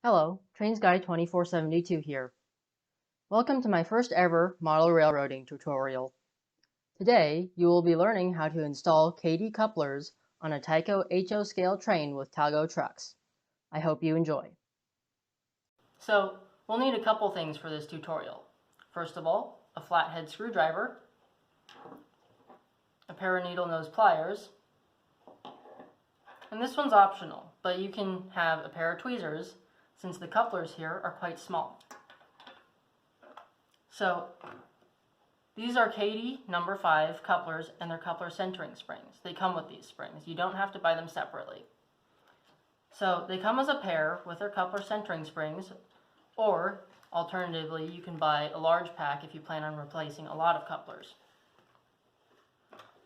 Hello, Trains Guy 2472 here. Welcome to my first ever model railroading tutorial. Today, you will be learning how to install Kadee couplers on a Tyco HO scale train with Talgo trucks. I hope you enjoy. So, we'll need a couple things for this tutorial. First of all, a flathead screwdriver, a pair of needle nose pliers, and this one's optional, but you can have a pair of tweezers since the couplers here are quite small. So these are Kadee number 5 couplers and their coupler centering springs. They come with these springs. You don't have to buy them separately. So they come as a pair with their coupler centering springs, or alternatively you can buy a large pack if you plan on replacing a lot of couplers.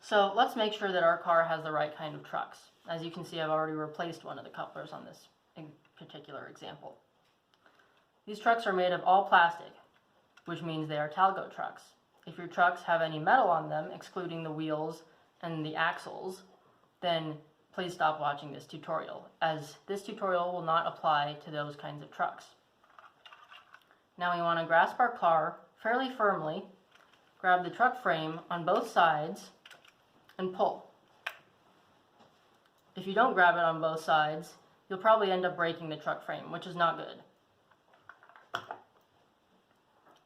So let's make sure that our car has the right kind of trucks. As you can see, I've already replaced one of the couplers on this particular example. These trucks are made of all plastic, which means they are Talgo trucks. If your trucks have any metal on them, excluding the wheels and the axles, then please stop watching this tutorial, as this tutorial will not apply to those kinds of trucks. Now we want to grasp our car fairly firmly, grab the truck frame on both sides, and pull. If you don't grab it on both sides, you'll probably end up breaking the truck frame, which is not good.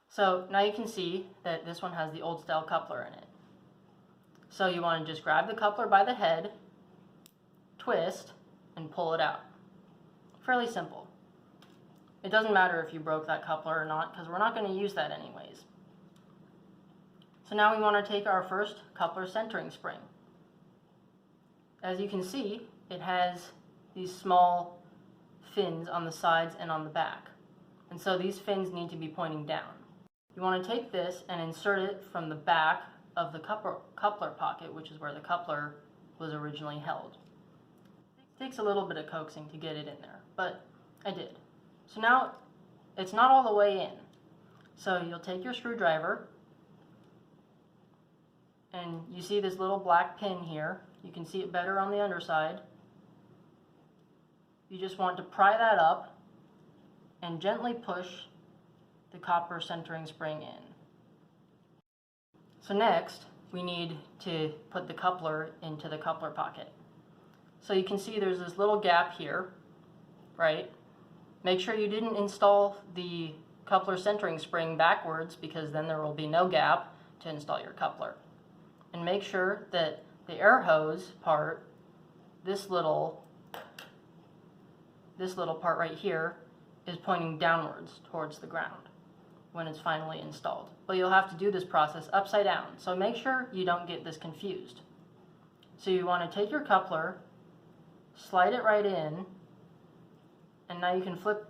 So now you can see that this one has the old style coupler in it. So you want to just grab the coupler by the head, twist, and pull it out. Fairly simple. It doesn't matter if you broke that coupler or not, because we're not going to use that anyways. So now we want to take our first coupler centering spring. As you can see, it has these small fins on the sides and on the back. And so these fins need to be pointing down. You want to take this and insert it from the back of the coupler pocket, which is where the coupler was originally held. It takes a little bit of coaxing to get it in there, but I did. So now it's not all the way in. So you'll take your screwdriver, and you see this little black pin here. You can see it better on the underside. You just want to pry that up and gently push the copper centering spring in. So next, we need to put the coupler into the coupler pocket. So you can see there's this little gap here, right? Make sure you didn't install the coupler centering spring backwards, because then there will be no gap to install your coupler. And make sure that the air hose part, this little part right here, is pointing downwards towards the ground when it's finally installed. But you'll have to do this process upside down, so make sure you don't get this confused. So you want to take your coupler, slide it right in, and now you can flip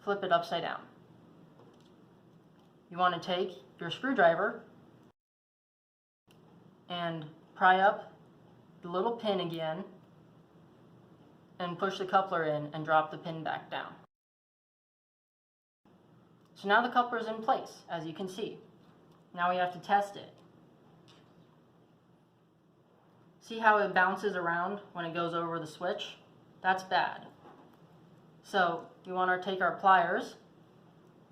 it upside down. You want to take your screwdriver and pry up the little pin again and push the coupler in and drop the pin back down. So now the coupler is in place, as you can see. Now we have to test it. See how it bounces around when it goes over the switch? That's bad. So we want to take our pliers,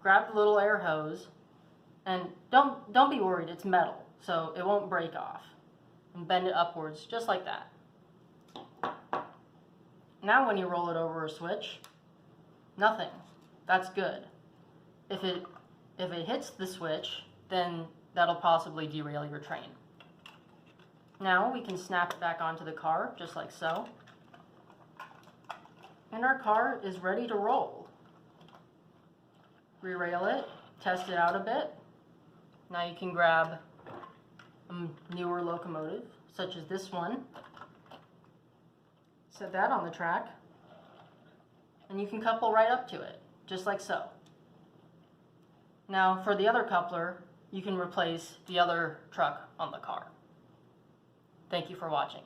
grab the little air hose, and don't be worried, it's metal, so it won't break off. And bend it upwards, just like that. Now when you roll it over a switch, nothing. That's good. If it hits the switch, then that'll possibly derail your train. Now we can snap it back onto the car, just like so. And our car is ready to roll. Re-rail it, test it out a bit. Now you can grab a newer locomotive, such as this one. Set that on the track, and you can couple right up to it, just like so. Now for the other coupler, you can replace the other truck on the car. Thank you for watching.